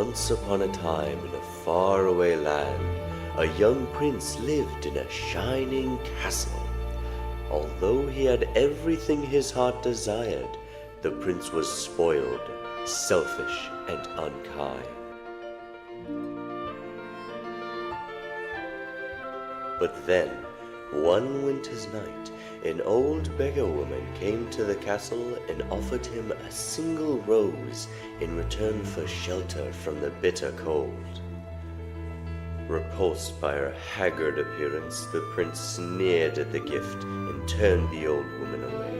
Once upon a time in a faraway land, a young prince lived in a shining castle. Although he had everything his heart desired, the prince was spoiled, selfish, and unkind. But then, one winter's night, an old beggar woman came to the castle and offered him a single rose in return for shelter from the bitter cold. Repulsed by her haggard appearance, the prince sneered at the gift and turned the old woman away.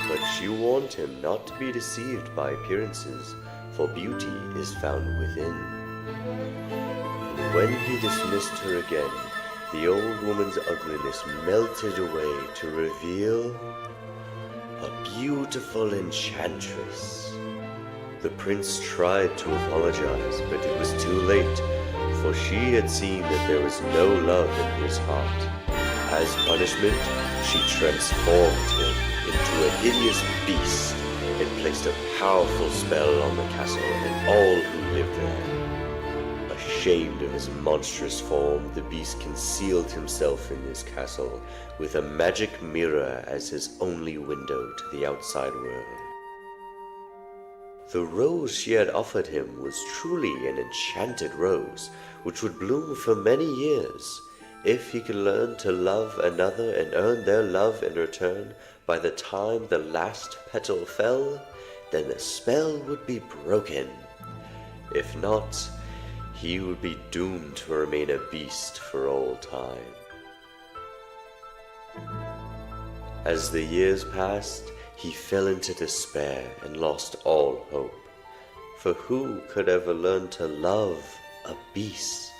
But she warned him not to be deceived by appearances, for beauty is found within. And when he dismissed her again, the old woman's ugliness melted away to reveal a beautiful enchantress. The prince tried to apologize, but it was too late, for she had seen that there was no love in his heart. As punishment, she transformed him into a hideous beast and placed a powerful spell on the castle and all who lived there. Ashamed of his monstrous form, the beast concealed himself in his castle with a magic mirror as his only window to the outside world. The rose she had offered him was truly an enchanted rose, which would bloom for many years. If he could learn to love another and earn their love in return by the time the last petal fell, then the spell would be broken. If not, he would be doomed to remain a beast for all time. As the years passed, he fell into despair and lost all hope. For who could ever learn to love a beast?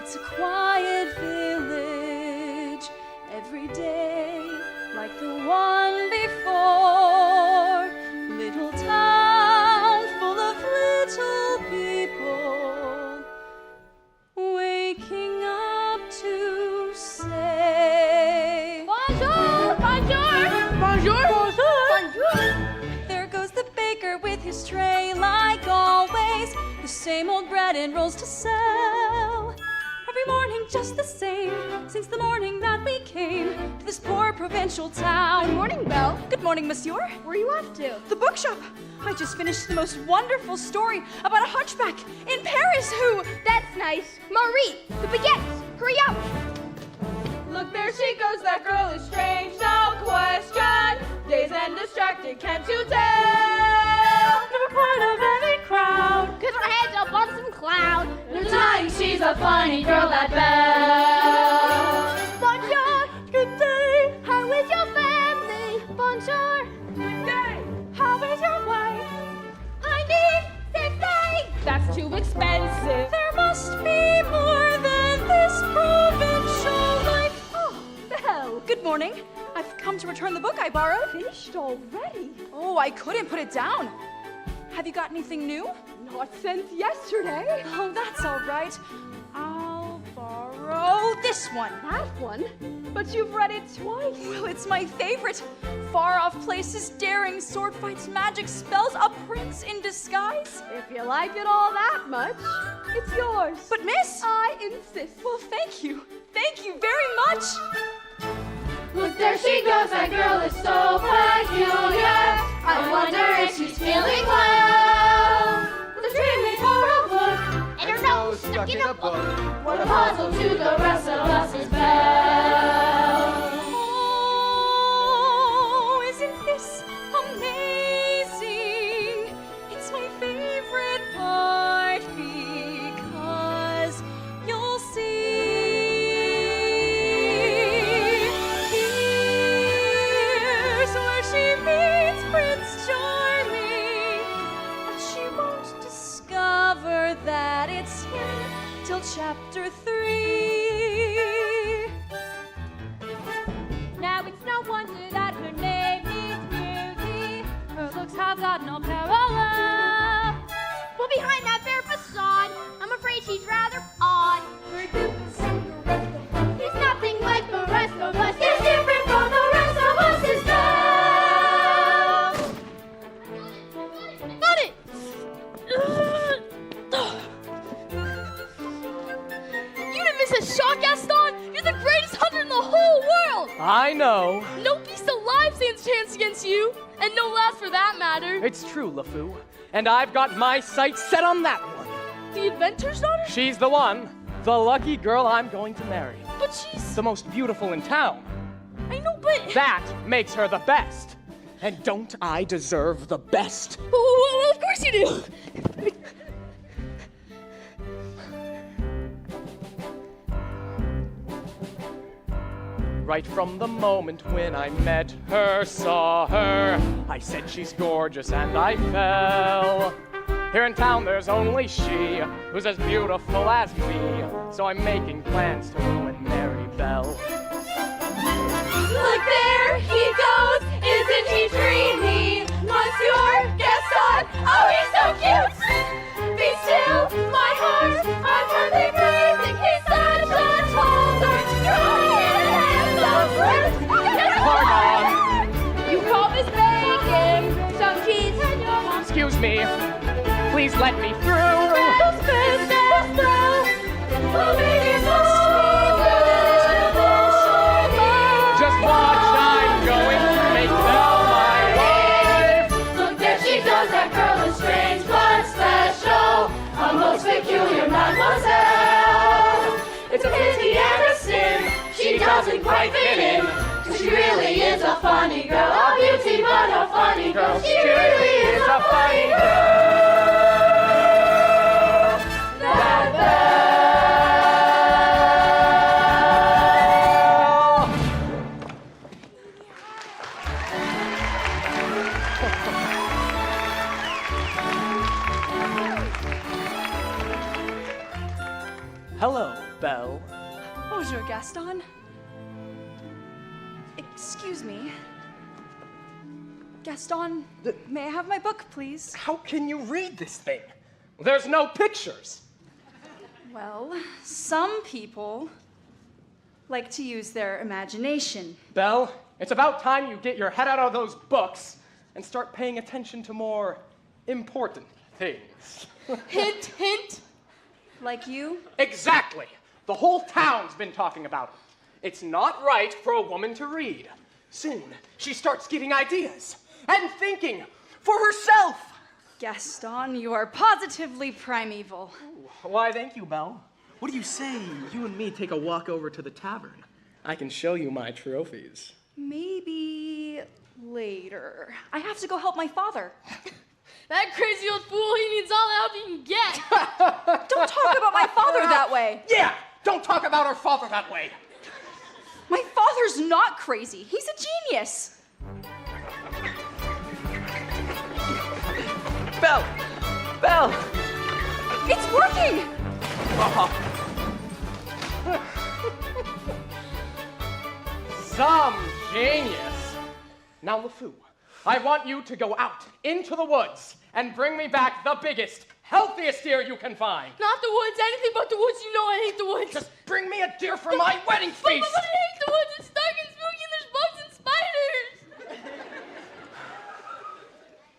It's a quiet village, every day like the one before. Little town full of little people, waking up to say bonjour, bonjour, bonjour, bonjour, bonjour. There goes the baker with his tray like always, the same old bread and rolls to sell. Every morning just the same, since the morning that we came to this poor provincial town. Good morning, Belle. Good morning, monsieur. Where are you off to? The bookshop. I just finished the most wonderful story about a hunchback in Paris who... That's nice. Marie, the baguettes, hurry up. Look, there she goes, that girl is strange, no question. Dazed and distracted, can't you tell? Never part of any crowd, 'Cause her head's up on some cloud. no denying she's a funny girl, that Belle. Bonjour, good day. How is your family? Bonjour, Good day, how is your wife? I need 6 days. That's too expensive. There must be more than this provincial life. Oh, Belle. Good morning. I've come to return the book I borrowed. Finished already? Oh, I couldn't put it down. Have you got anything new? Not since yesterday. Oh, that's all right. I'll borrow this one. That one? But you've read it twice. Well, it's my favorite. Far off places, daring sword fights, magic spells, a prince in disguise. If you like it all that much, it's yours. But miss, I insist. well, thank you. Thank you very much. Look, there she goes, that girl is so peculiar. I wonder if she's feeling well. With a dreamy forehead look, And her nose stuck in a book. what a puzzle to the rest of us is Belle. Oh, isn't this amazing? It's my favorite part because you'll see. Here's where she meets Prince Charming, but she won't discover that it's him till chapter 3. I've got no parallel. Well, behind that fair facade, I'm afraid she's rather odd. He's nothing like the rest of us. He's different from the rest of us. Is Got it! You didn't miss a shot, Gaston! You're the greatest hunter in the whole world! I know. No beast alive stands a chance against you, and no lad for that matter. It's true, LeFou. And I've got my sights set on that one. The inventor's daughter? She's the one. The lucky girl I'm going to marry. But she's... The most beautiful in town. I know, but... That makes her the best. And don't I deserve the best? Well, of course you do! Right from the moment when I met her, saw her, I said she's gorgeous and I fell. Here in town there's only she who's as beautiful as me, so I'm making plans to win Mary Bell. Look there he goes, isn't he dreamy? Monsieur Gaston, oh he's so cute! Be still, my heart, I'm hardly breathing. He's such a taller, strong and Hold on. You call this bacon? Some cheese? Excuse me. Please let me through. Just watch, I'm going to make Belle my wife. Look there she goes, that girl is strange but special, a most peculiar mademoiselle. It's a pity and a sin, she doesn't quite fit in, 'cause she really is a funny girl, a beauty but a funny girl. She really is a funny girl. That Belle. Hello, Belle. Bonjour, Gaston. Excuse me. Gaston, may I have my book, please? How can you read this thing? There's no pictures. Well, some people like to use their imagination. Belle, it's about time you get your head out of those books and start paying attention to more important things. Hint, hint. Like you? Exactly. The whole town's been talking about it. It's not right for a woman to read. Soon, she starts getting ideas and thinking for herself. Gaston, you are positively primeval. Why, thank you, Belle. What do you say you and me take a walk over to the tavern? I can show you my trophies. Maybe later. I have to go help my father. That crazy old fool, he needs all the help he can get. Don't talk about my father that way. Yeah, don't talk about her father that way. My father's not crazy. He's a genius. Belle! Belle! It's working. Some genius. Now, LeFou, I want you to go out into the woods and bring me back the biggest, healthiest deer you can find. Not the woods, anything but the woods. You know I hate the woods. Just bring me a deer for my wedding But feast. I hate the woods. It's dark and spooky and there's bugs and spiders.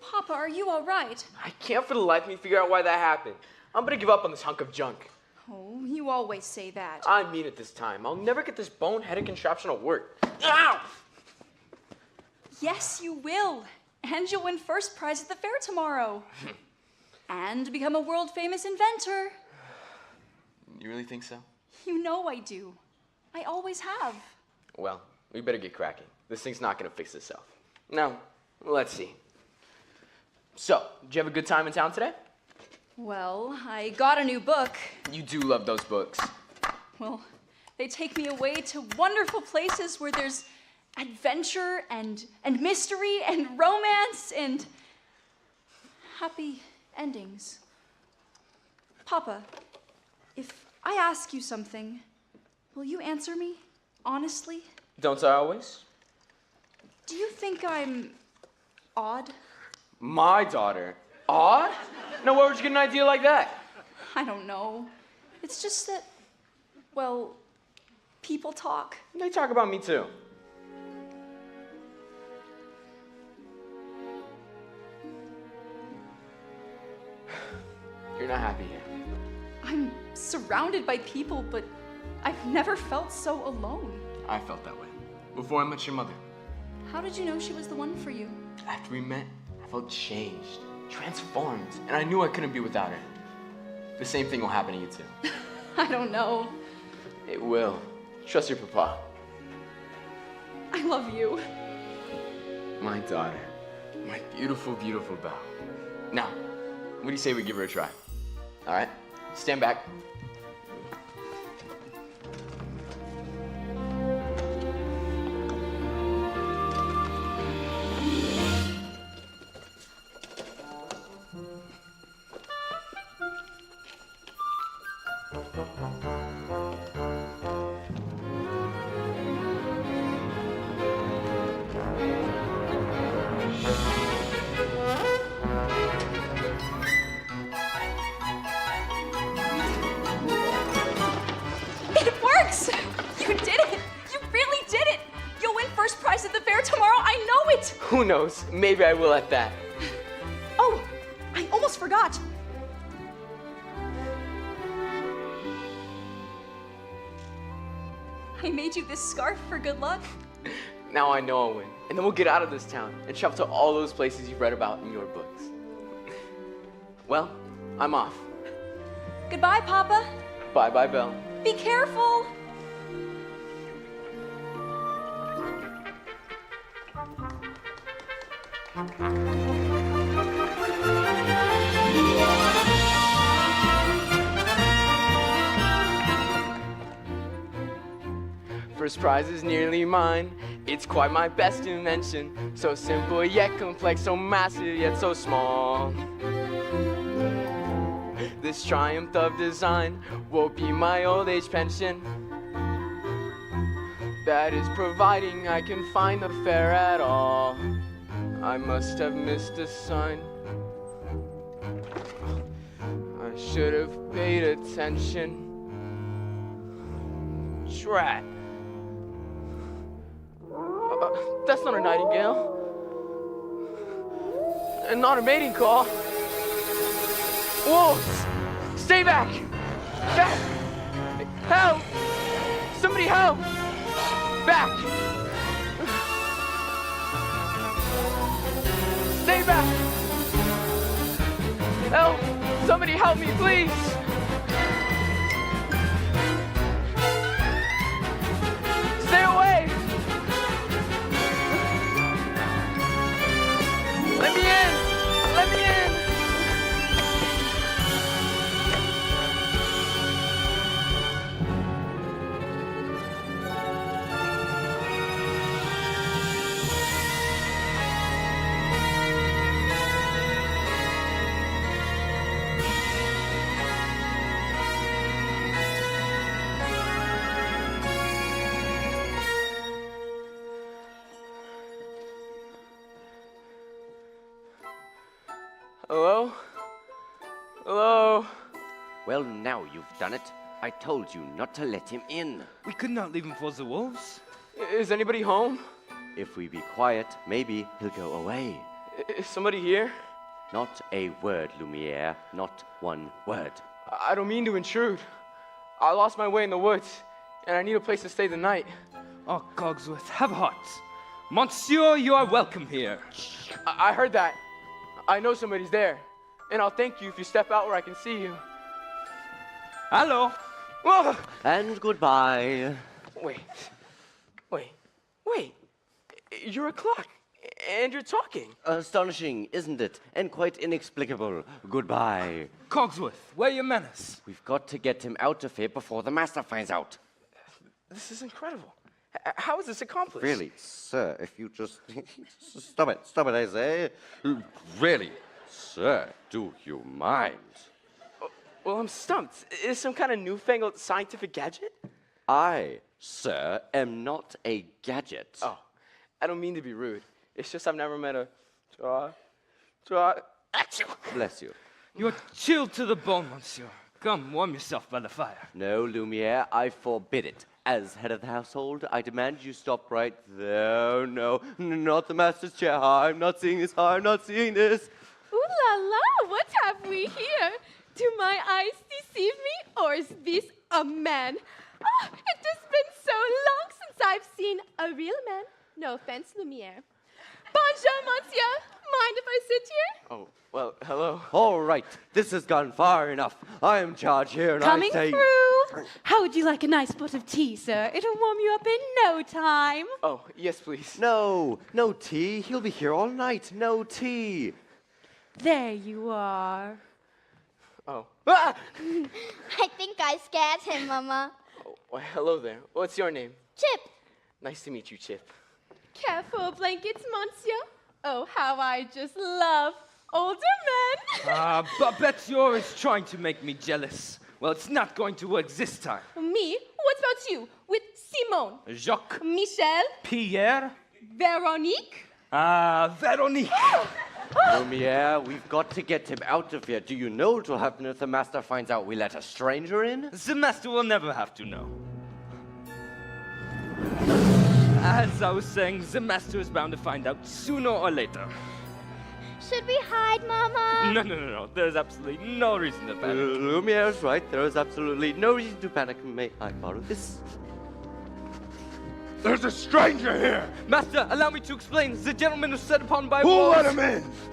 Papa, are you all right? I can't for the life of me figure out why that happened. I'm gonna give up on this hunk of junk. Oh, you always say that. I mean it this time. I'll never get this boneheaded contraption to work. Ow! Yes, you will. And you'll win first prize at the fair tomorrow. And become a world-famous inventor. You really think so? You know I do. I always have. Well, we better get cracking. This thing's not gonna fix itself. Now, let's see. So, did you have a good time in town today? Well, I got a new book. You do love those books. Well, they take me away to wonderful places where there's adventure and mystery and romance and happy endings. Papa, if I ask you something, will you answer me honestly? Don't I always? Do you think I'm odd? My daughter? Odd? Now, where would you get an idea like that? I don't know. It's just that, well, people talk. They talk about me too. You're not happy here. I'm surrounded by people, but I've never felt so alone. I felt that way before I met your mother. How did you know she was the one for you? After we met, I felt changed, transformed, and I knew I couldn't be without her. The same thing will happen to you too. I don't know. It will. Trust your papa. I love you. My daughter. My beautiful, beautiful Belle. Now, what do you say we give her a try? All right? Stand back. It works! You did it! You really did it! You'll win first prize at the fair tomorrow, I know it! Who knows? Maybe I will at that. Oh, I almost forgot. I made you this scarf for good luck. Now I know I'll win. And then we'll get out of this town and travel to all those places you've read about in your books. Well, I'm off. Goodbye, Papa. Bye-bye, Belle. Be careful. First prize is nearly mine. It's quite my best invention. So simple yet complex, so massive yet so small. This triumph of design will be my old age pension. That is providing I can find the fair at all. I must have missed a sign. I should have paid attention. Drat. That's not a nightingale. And not a mating call. Wolves! Stay back! Back! Help! Somebody help! Back! Stay back! Help! Somebody help me, please! Stay away! Let me in! Let me in! Hello? Hello? Well, now you've done it. I told you not to let him in. We could not leave him for the wolves. Is anybody home? If we be quiet, maybe he'll go away. Is somebody here? Not a word, Lumiere. Not one word. I don't mean to intrude. I lost my way in the woods, and I need a place to stay the night. Oh, Cogsworth, have heart. Monsieur, you are welcome here. I heard that. I know somebody's there, and I'll thank you if you step out where I can see you. Hello. Whoa! And goodbye. Wait. You're a clock, and you're talking. Astonishing, isn't it? And quite inexplicable. Goodbye. Cogsworth, where your manners? We've got to get him out of here before the master finds out. This is incredible. How is this accomplished? Really, sir, if you just... Stop it, I say. Really, sir, do you mind? Well, I'm stumped. Is some kind of newfangled scientific gadget? I, sir, am not a gadget. Oh, I don't mean to be rude. It's just I've never met a Try. Bless you. You are chilled to the bone, monsieur. Come, warm yourself by the fire. No, Lumiere, I forbid it. As head of the household, I demand you stop right there. No, not the master's chair. I'm not seeing this. I'm not seeing this. Ooh la la, what have we here? Do my eyes deceive me, or is this a man? Oh, it has been so long since I've seen a real man. No offense, Lumiere. Bonjour, monsieur. Mind if I sit here? Oh, well, hello. All right, this has gone far enough. I am in charge here, and Coming I say... through. How would you like a nice pot of tea, sir? It'll warm you up in no time. Oh, yes, please. No tea. He'll be here all night. No tea. There you are. Oh. Ah! I think I scared him, Mama. Oh, well, hello there. What's your name? Chip. Nice to meet you, Chip. Careful, blankets, monsieur. Oh, how I just love older men. Babette is trying to make me jealous. Well, it's not going to work this time. Me? What about you? With Simone, Jacques, Michel, Pierre, Veronique? Veronique. Lumiere, we've got to get him out of here. Do you know what will happen if the master finds out we let a stranger in? The master will never have to know. As I was saying, the master is bound to find out sooner or later. Should we hide, Mama? No. There's absolutely no reason to panic. Lumiere's right. There is absolutely no reason to panic. May I borrow this? There's a stranger here! Master, allow me to explain. The gentleman was set upon by Who wolves. let him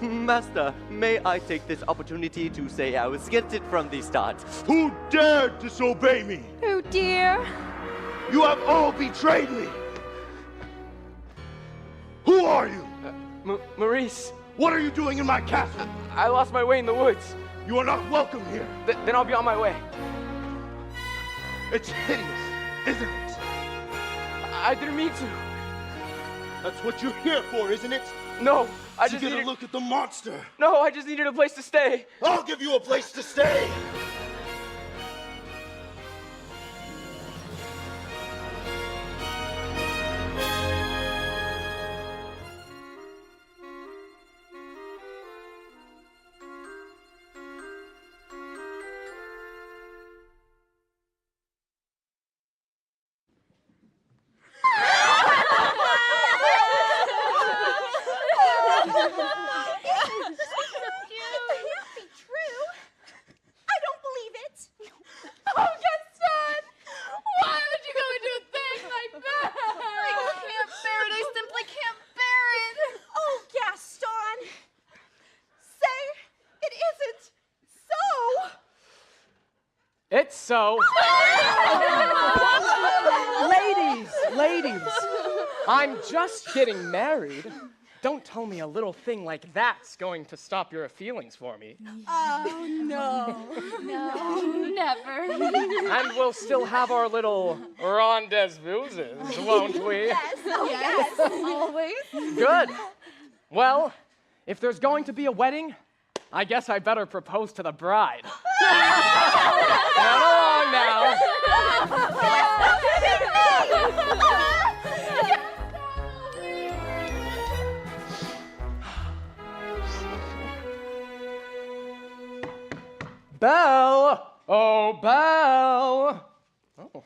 in? Master, may I take this opportunity to say I was against it from the start? Who dared disobey me? Oh, dear. You have all betrayed me! Who are you? Maurice. What are you doing in my castle? I lost my way in the woods. You are not welcome here. Then I'll be on my way. It's hideous, isn't it? I didn't mean to. That's what you're here for, isn't it? No, I To just get needed... a look at the monster. No, I just needed a place to stay. I'll give you a place to stay. It's so. Ladies, I'm just getting married. Don't tell me a little thing like that's going to stop your feelings for me. Oh, no. No, never. And we'll still have our little rendezvous, won't we? Yes, always. Good. Well, if there's going to be a wedding, I guess I better propose to the bride. Run along now. Belle! Oh, Belle! Oh.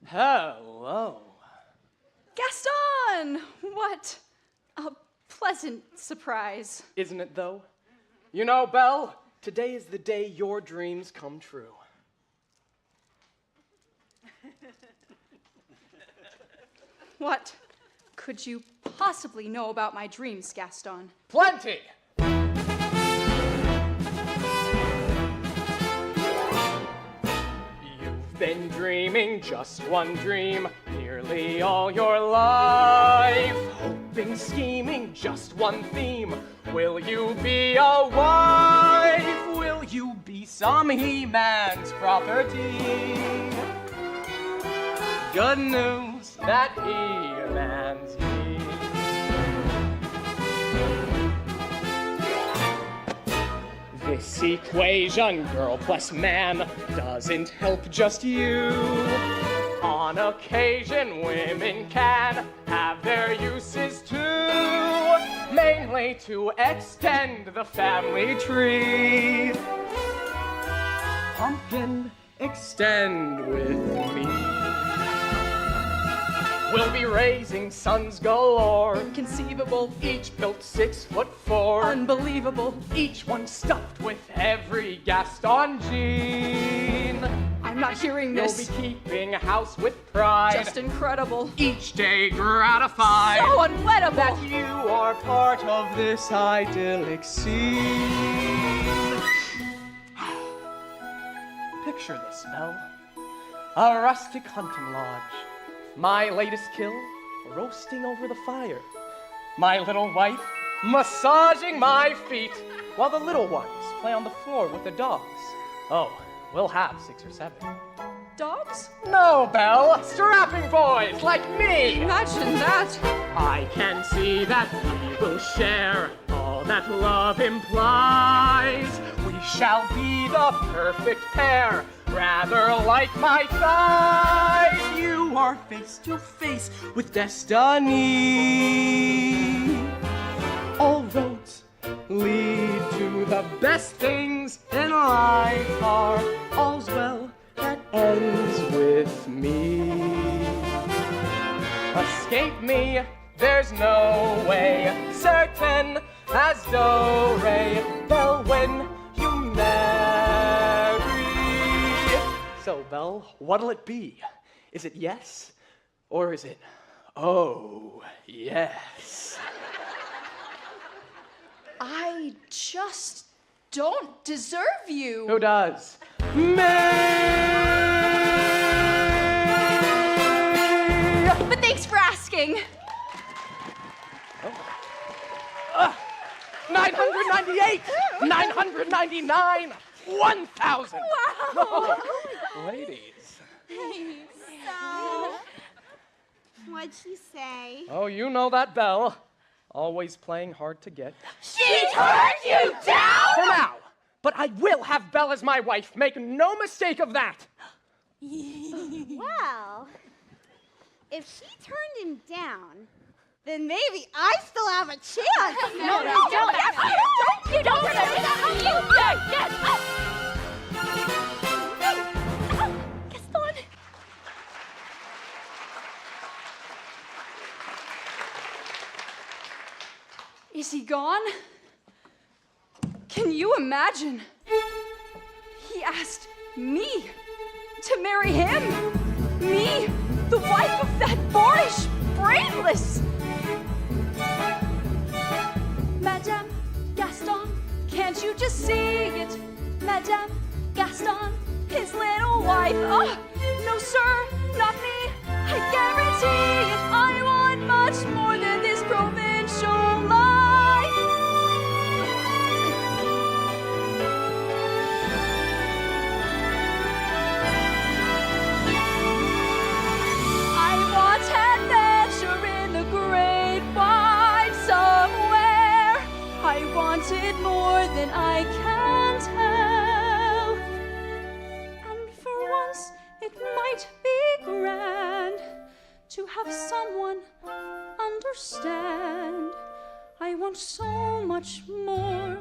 Hello. Gaston! What a pleasant surprise. Isn't it, though? You know, Belle, today is the day your dreams come true. What could you possibly know about my dreams, Gaston? Plenty! You've been dreaming just one dream nearly all your life. Hoping, scheming, just one theme. Will you be a wife? Will you be some He-Man's property? Good news that He-Man's me. This equation, girl plus man, doesn't help just you. On occasion, women can have their uses too. Mainly family to extend the family tree. Pumpkin, extend with me. We'll be raising sons galore. Inconceivable. Each built 6'4". Unbelievable. Each one stuffed with every Gaston gene. I'm not hearing You'll this. be keeping house with pride. Just incredible. Each day gratified. So unwettable. That you are part of this idyllic scene. Picture this, Belle. A rustic hunting lodge. My latest kill, roasting over the fire. My little wife, massaging my feet, while the little ones play on the floor with the dogs. Oh, we'll have 6 or 7. Dogs? No, Belle, strapping boys like me. Imagine that. I can see that we will share all that love implies. We shall be the perfect pair, rather like my thighs. You are face to face with destiny. All roads lead to the best things in life are all's well that ends with me. Escape me, there's no way. Certain as do-re, Belle, when you marry. So, Belle, what'll it be? Is it yes? Or is it, oh, yes? I just don't deserve you. Who does? But thanks for asking. 998, 999, 1,000. Wow. Oh, ladies. So, what'd she say? Oh, you know that Belle. Always playing hard to get. She turned you down? For now. But I will have Belle as my wife. Make no mistake of that. Well, if she turned him down, then maybe I still have a chance. No, don't. You don't turn him down. Yes. Gaston. Is he gone? Can you imagine? He asked me to marry him. Me, the wife of that boorish, brainless. Madame Gaston, can't you just see it? Madame Gaston, his little wife. Oh, no, sir, not me. I guarantee it. I want much more than this provincial life. I want adventure in the great wide somewhere. I want it more than I can tell. And for once, it might be grand to have someone understand. I want so much more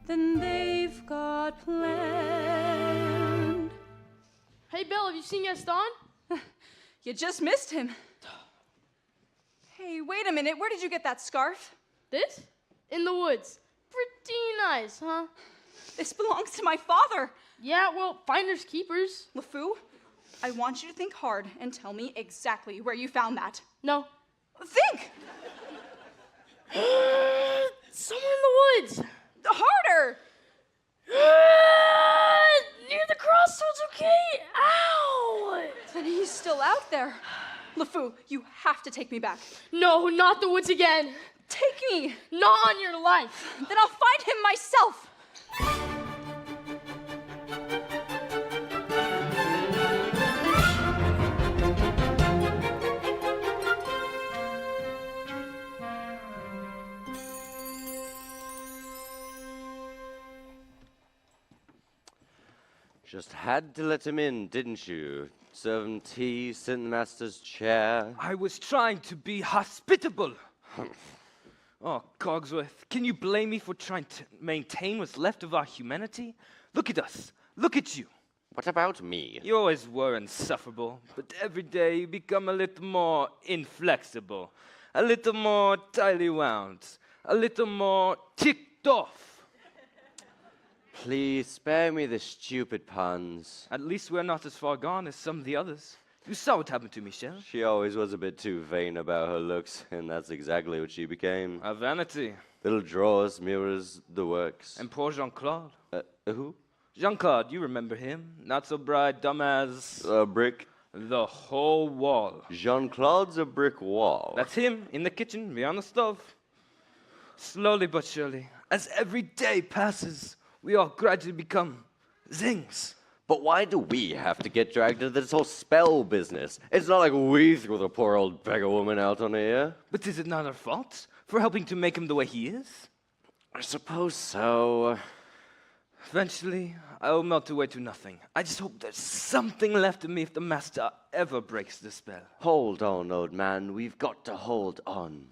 than they've got planned. Hey, Belle, have you seen Gaston? You just missed him. Hey, wait a minute. Where did you get that scarf? This? In the woods. Pretty nice, huh? This belongs to my father. Yeah, well, finders keepers. LeFou, I want you to think hard and tell me exactly where you found that. No. Think! Somewhere in the woods. Harder! Near the crossroads, okay? Ow! Then he's still out there. LeFou, you have to take me back. No, not the woods again. Take me. Not on your life. Then I'll find him myself. Just had to let him in, didn't you? Serve him tea, sit in the master's chair. I was trying to be hospitable. Oh, Cogsworth, can you blame me for trying to maintain what's left of our humanity? Look at us. Look at you. What about me? You always were insufferable, but every day you become a little more inflexible, a little more tightly wound, a little more ticked off. Please spare me the stupid puns. At least we're not as far gone as some of the others. You saw what happened to Michelle. She always was a bit too vain about her looks, and that's exactly what she became. A vanity. Little drawers, mirrors, the works. And poor Jean-Claude. Who? Jean-Claude, you remember him? Not so bright, dumb as... A brick. The whole wall. Jean-Claude's a brick wall. That's him, in the kitchen, beyond the stove. Slowly but surely, as every day passes, we all gradually become zings. But why do we have to get dragged into this whole spell business? It's not like we threw the poor old beggar woman out on here. But is it not our fault for helping to make him the way he is? I suppose so. Eventually, I will melt away to nothing. I just hope there's something left of me if the master ever breaks the spell. Hold on, old man. We've got to hold on.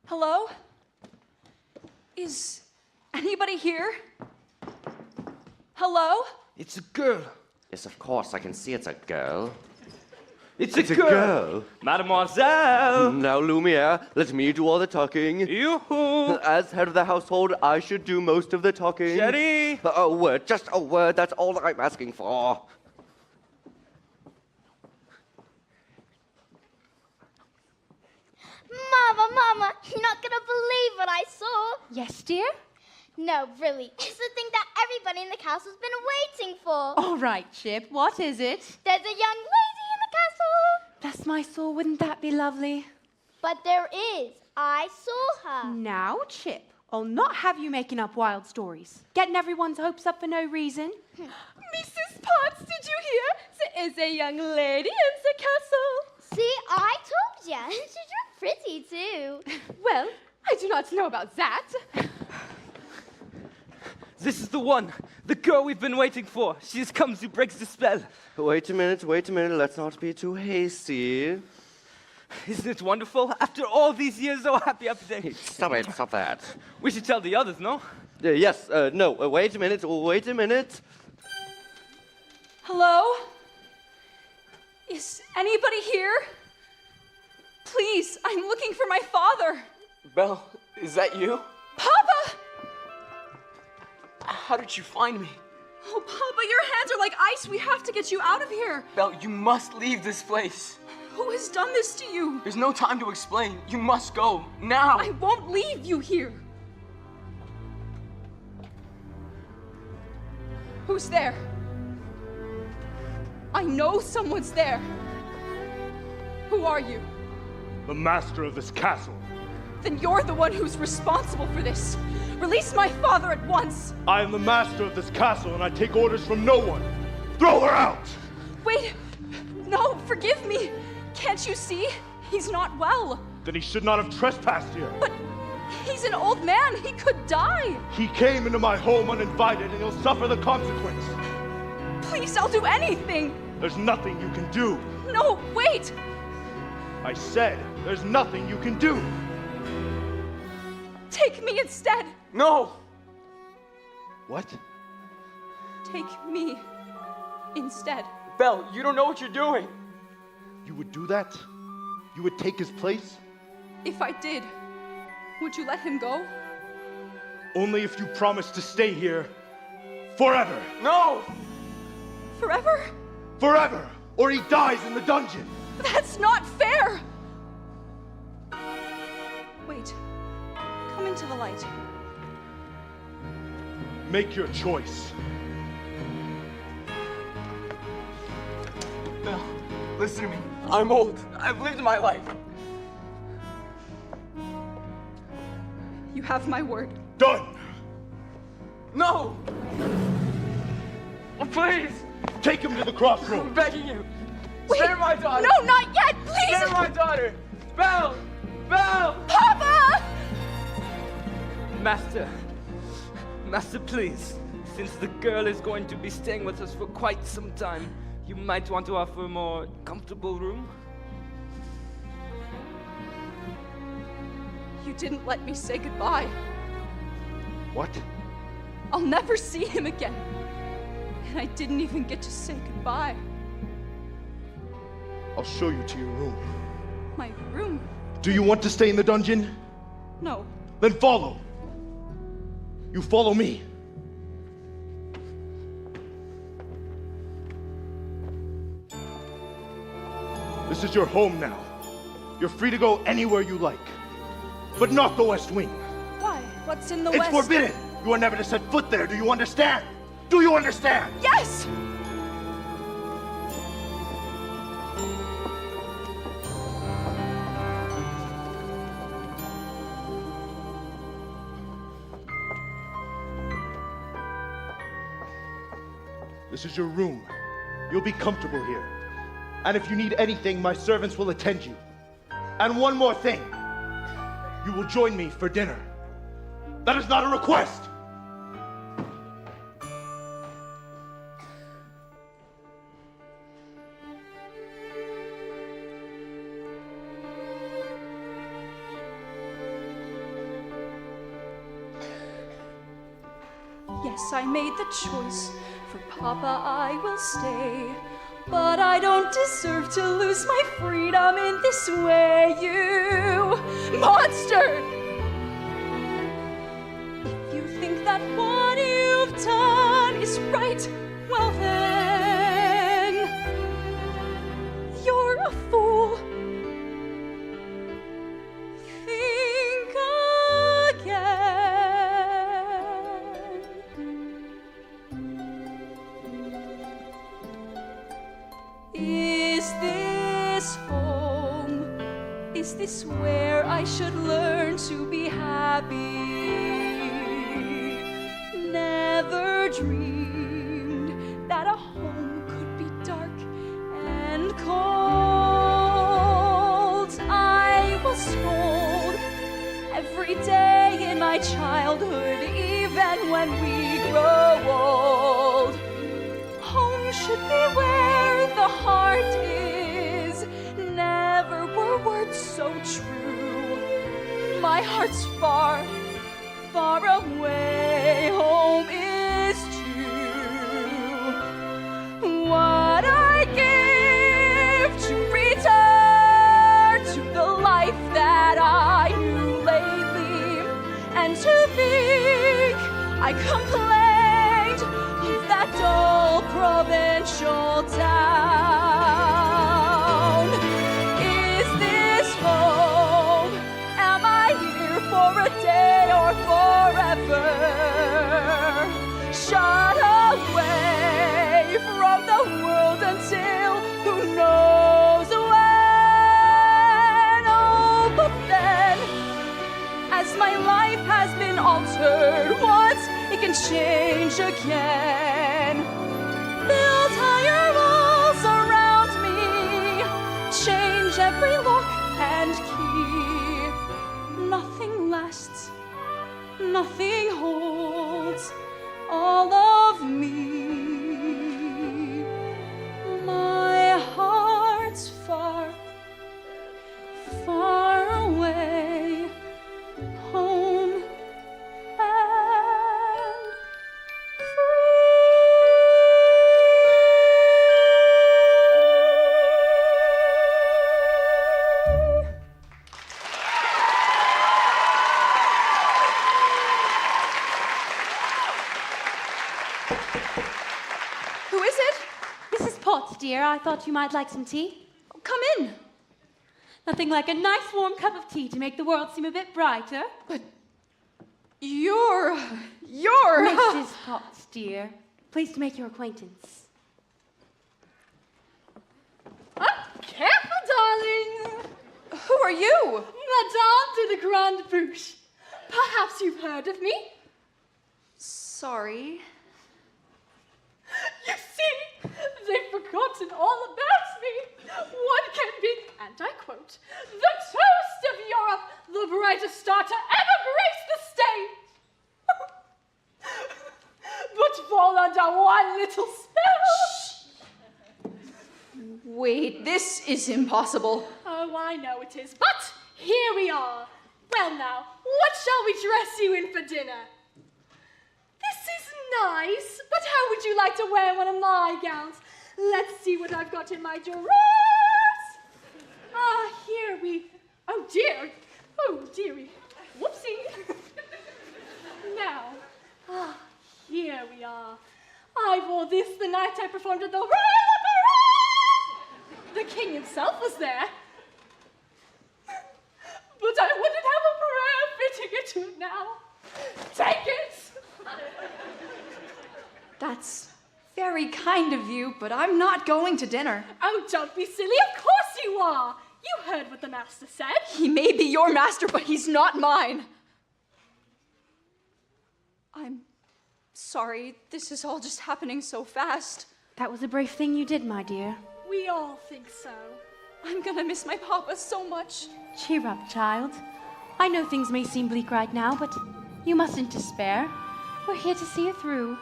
Hello? Is anybody here? Hello? It's a girl. Yes, of course, I can see it's a girl. It's a girl. Mademoiselle. Now, Lumiere, let me do all the talking. Yoo-hoo. As head of the household, I should do most of the talking. Sherry. A word, just a word, that's all I'm asking for. Mama, you're not gonna believe what I saw. Yes, dear? No, really. It's the thing that everybody in the castle's been waiting for. All right, Chip, what is it? There's a young lady in the castle. Bless my soul, wouldn't that be lovely? But there is. I saw her. Now, Chip, I'll not have you making up wild stories. Getting everyone's hopes up for no reason. Mrs. Potts, did you hear? There is a young lady in the castle. See, I told ya. She's pretty, too. Well, I do not know about that. This is the one, the girl we've been waiting for. She has come to break the spell. Wait a minute, let's not be too hasty. Isn't it wonderful? After all these years, oh, happy day. Stop it, stop that. We should tell the others, no? Yes, no, wait a minute. Hello? Is anybody here? Please, I'm looking for my father. Belle, is that you? Papa! How did you find me? Oh, Papa, your hands are like ice. We have to get you out of here. Belle, you must leave this place. Who has done this to you? There's no time to explain. You must go, now. I won't leave you here. Who's there? I know someone's there. Who are you? The master of this castle. Then you're the one who's responsible for this. Release my father at once. I am the master of this castle, and I take orders from no one. Throw her out! Wait, no, forgive me. Can't you see? He's not well. Then he should not have trespassed here. But he's an old man. He could die. He came into my home uninvited, and he'll suffer the consequence. Please, I'll do anything. There's nothing you can do. No, wait. I said, there's nothing you can do. Take me instead. No! What? Take me instead. Belle, you don't know what you're doing. You would do that? You would take his place? If I did, would you let him go? Only if you promise to stay here forever. No! Forever? Forever! Or he dies in the dungeon. That's not fair! Wait. Come into the light. Make your choice. Belle, listen to me. I'm old. I've lived my life. You have my word. Done! No! Oh, please! Take him to the crossroads. I'm begging you. Wait, Spare my daughter. No, not yet, please! Spare my daughter. Belle! Belle! Papa! Master, please. Since the girl is going to be staying with us for quite some time, you might want to offer a more comfortable room. You didn't let me say goodbye. What? I'll never see him again. And I didn't even get to say goodbye. I'll show you to your room. My room? Do you want to stay in the dungeon? No. Then follow. You follow me. This is your home now. You're free to go anywhere you like. But not the West Wing. Why? What's in the It's West? forbidden. You are never to set foot there. Do you understand? Do you understand? Yes! This is your room. You'll be comfortable here. And if you need anything, my servants will attend you. And one more thing. You will join me for dinner. That is not a request. Yes, I made the choice. For Papa, I will stay. But I don't deserve to lose my freedom in this way, you monster! If you think that what you've done is right, well then, you're a fool. Think again. Is this home? Is this where I should learn to be happy? Never dreamed that a home could be dark and cold. I was told every day in my childhood, even when we grow old, home should be where the heart is. Never were words so true. My heart's far, far away. Home is too. What I give to return to the life that I knew lately, and to think I complained of that dull provincial town. Is this home? Am I here for a day or forever? Shut away from the world until who knows when? Oh, but then, as my life has been altered once, it can change again. Build higher walls around me, change every lock and key. Nothing lasts, nothing holds all of me. My heart's far, far away, home and Who is it? Mrs. Potts, dear, I thought you might like some tea. Come in. Nothing like a nice warm cup of tea to make the world seem a bit brighter. But you're... Mrs. Potts, dear. Pleased to make your acquaintance. Careful, darling. Who are you? Madame de la Grande Bouche. Perhaps you've heard of me? Sorry. You see, they've forgotten all about me. One can be, and I quote, the toast of Europe, the brightest star to ever grace the stage. But fall under one little spell. Wait, this is impossible. Oh, I know it is, but here we are. Well now, what shall we dress you in for dinner? This is nice, but how would you like to wear one of my gowns? Let's see what I've got in my drawers. Ah, here we... Oh, dear. Oh, dearie. Whoopsie. Now, here we are. I wore this the night I performed at the Royal Opera. The king himself was there. But I wouldn't have a prayer fitting into it now. Take it! That's very kind of you, but I'm not going to dinner. Oh, don't be silly. Of course you are. You heard what the master said. He may be your master, but he's not mine. I'm sorry. This is all just happening so fast. That was a brave thing you did, my dear. We all think so. I'm gonna miss my papa so much. Cheer up, child. I know things may seem bleak right now, but you mustn't despair. We're here to see you through.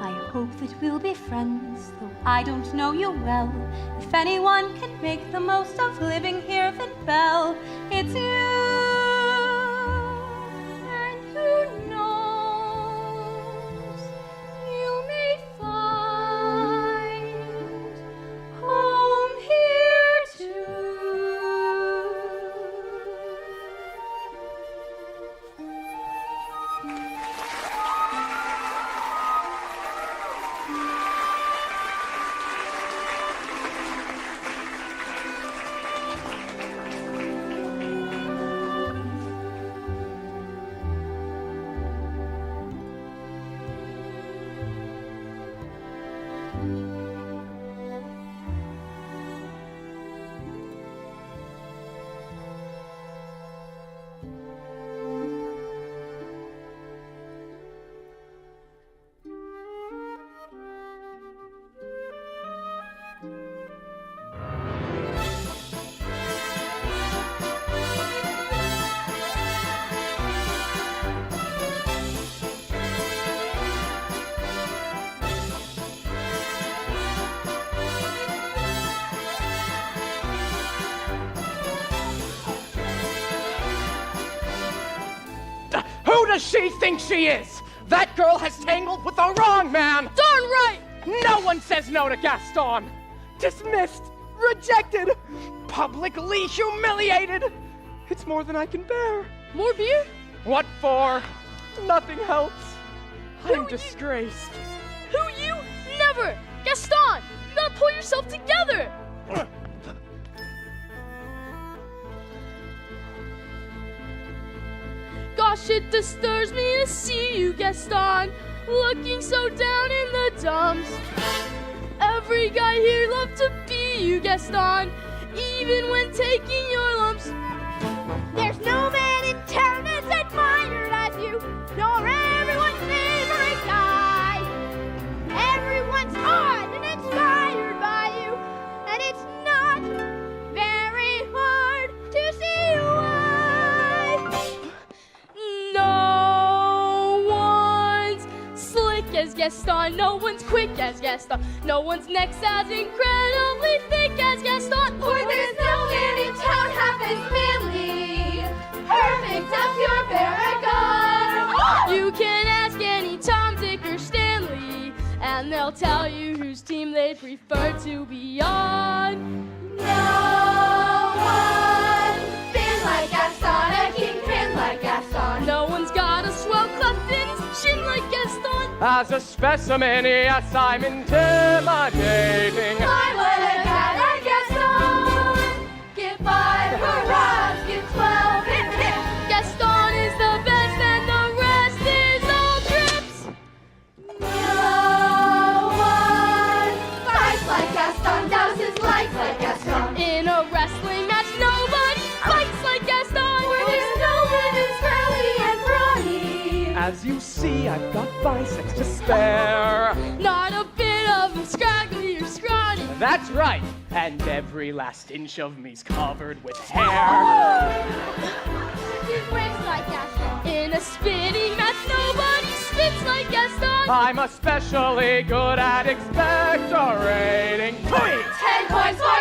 I hope that we'll be friends, though I don't know you well. If anyone can make the most of living here, then Belle, it's you. And who knows, you may find home here too. Who does she think she is? That girl has tangled with the wrong man! Darn right! No one says no to Gaston! Dismissed! Rejected! Publicly humiliated! It's more than I can bear. More beer? What for? Nothing helps. I'm disgraced. Who you? Never! Gaston! Now pull yourself together! Gosh, it disturbs me to see you, Gaston, looking so down in the dumps. Every guy here loved to be you, Gaston, even when taking your lumps. There's no man in town as admired as you, nor everyone's favorite guy. Everyone's awed and inspired by you, and it's not very hard to see why. No one's slick as Gaston, no one's quick as Gaston, no one's neck's as incredibly thick as Gaston. For there's no man in town half as manly, perfect as your paragon. You can ask any Tom, Dick, or Stanley, and they'll tell you whose team they prefer to be on. No one been like Gaston, a kingpin like Gaston. No one's got a swell cleft in his chin like Gaston. As a specimen, yes, I'm intimidating. I would have had a Gaston. Give 5 hurrahs, give 12 hip hip. Gaston is the best and the rest is all trips. No one fights like Gaston, douses lights like Gaston. In a wrestling match, nobody fights like Gaston. Where there's no one who's curly and brawny. As you see, I've got biceps to spare. Not a bit of them scraggly or scrawny. That's right, and every last inch of me's covered with hair. He breaks like Gaston. In a spitting match, nobody spits like Gaston. I'm especially good at expectorating. 10 points for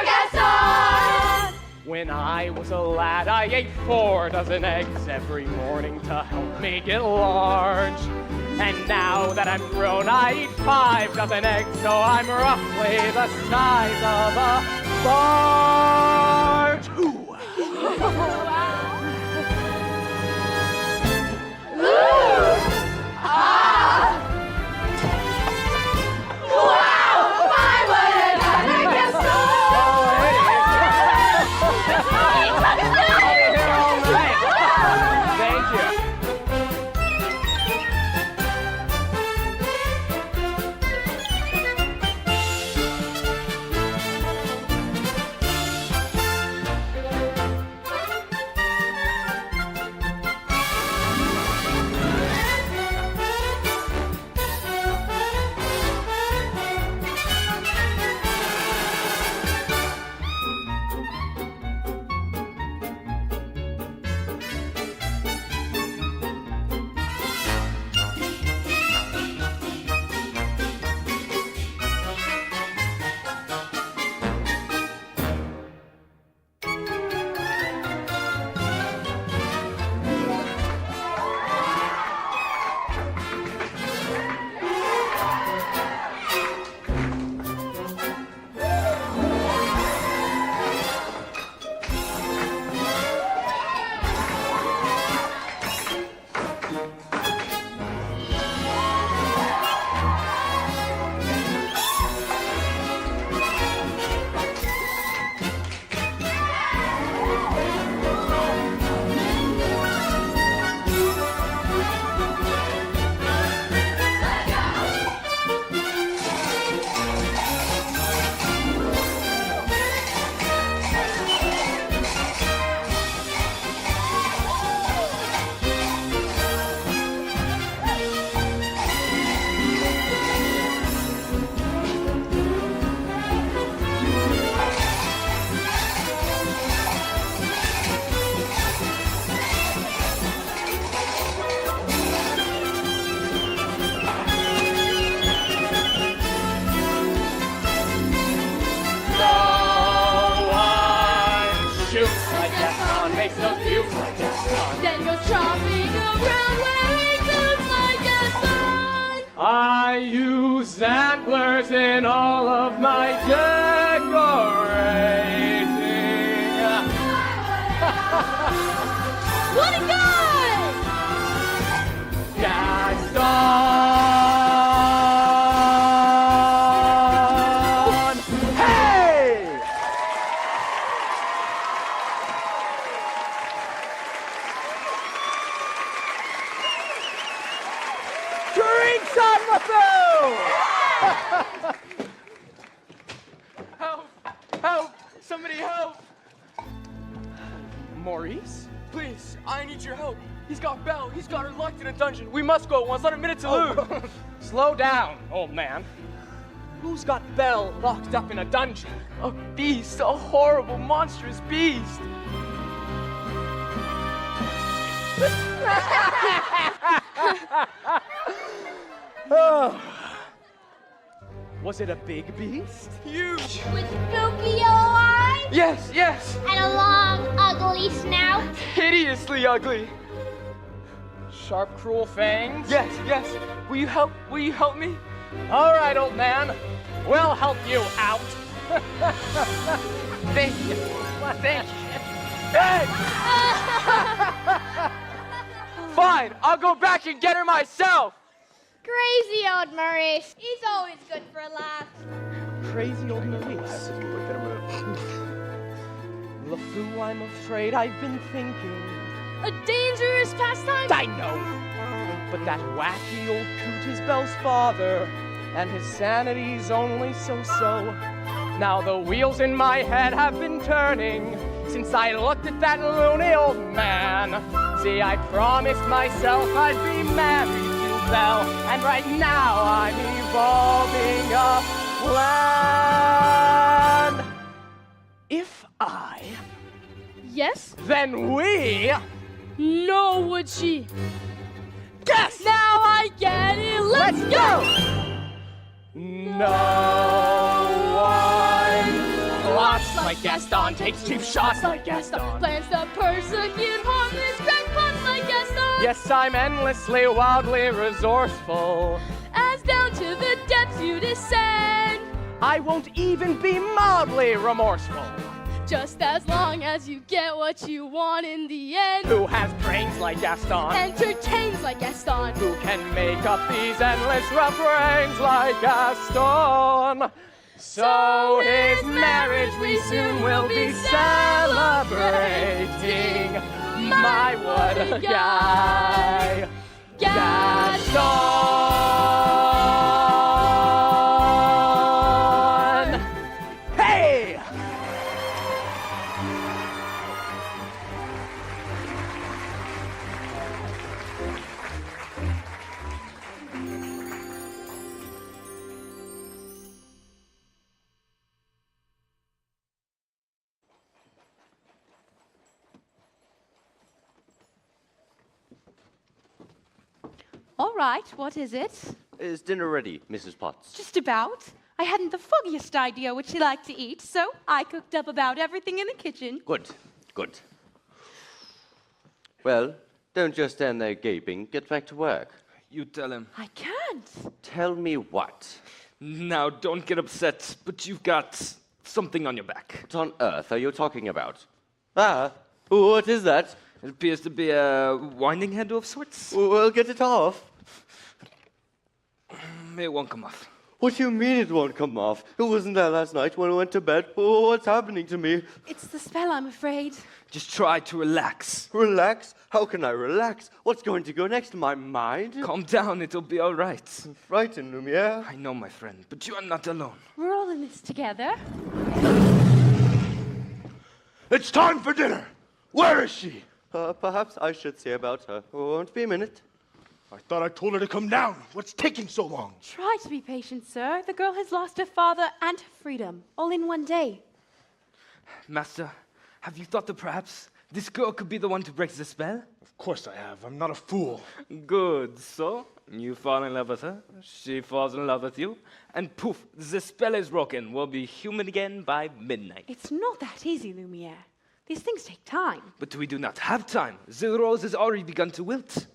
When I was a lad, I ate 4 dozen eggs every morning to help me get large. And now that I'm grown, I eat 5 dozen eggs, so I'm roughly the size of a barge. Ooh. Then goes chopping around wearing boots like a sun. I use antlers in all of my decorating. What a guy! Gaston! Hey! Drinks on the food! Help! Help! Somebody help! Maurice? Please, I need your help. He's got Belle. He's got her locked in a dungeon. We must go at once. Not a minute to lose. Slow down, old man. Who's got Belle locked up in a dungeon? A beast, a horrible, monstrous beast. Oh. Was it a big beast? Huge. With spooky yellow eyes Yes, yes. and a long, ugly snout. Hideously ugly. Sharp, cruel fangs? Yes, yes. Will you help? Will you help me? All right, old man. We'll help you out. Thank you. Thank you. Hey! Fine, I'll go back and get her myself. Crazy old Maurice. He's always good for a laugh. Crazy old Maurice. LeFou, I'm afraid I've been thinking. A dangerous pastime? I know. But that wacky old coot is Belle's father, and his sanity's only so-so. Now the wheels in my head have been turning since I looked at that loony old man. See, I promised myself I'd be married to Belle, and right now I'm evolving a plan. If I, Yes? then we, No, would she? guess! Now I get it. Let's go! No one walks like like Gaston, takes cheap shots like Gaston. Plans to persecute harmless crackpots like Gaston. Yes, I'm endlessly, wildly resourceful. As down to the depths you descend. I won't even be mildly remorseful. Just as long as you get what you want in the end. Who has brains like Gaston? Entertains like Gaston. Who can make up these endless refrains like Gaston? So his marriage we soon will be celebrating. My, what a guy. Gaston! Hey! All right, what is it? Is dinner ready, Mrs. Potts? Just about. I hadn't the foggiest idea what she liked to eat, so I cooked up about everything in the kitchen. Good, good. Well, don't just stand there gaping. Get back to work. You tell him. I can't. Tell me what? Now, don't get upset, but you've got something on your back. What on earth are you talking about? Ah, what is that? It appears to be a winding head of sorts. Well, get it off. It won't come off. What do you mean it won't come off? It wasn't there last night when I went to bed. Oh, what's happening to me? It's the spell, I'm afraid. Just try to relax. Relax? How can I relax? What's going to go next to my mind? Calm down, it'll be all right. Frightened, Lumiere. I know, my friend, but you are not alone. We're all in this together. It's time for dinner. Where is she? Perhaps I should see about her. Won't be a minute. I thought I told her to come down. What's taking so long? Try to be patient, sir. The girl has lost her father and her freedom, all in one day. Master, have you thought that perhaps this girl could be the one to break the spell? Of course I have. I'm not a fool. Good. So, you fall in love with her, she falls in love with you, and poof, the spell is broken. We'll be human again by midnight. It's not that easy, Lumiere. These things take time. But we do not have time. The rose has already begun to wilt.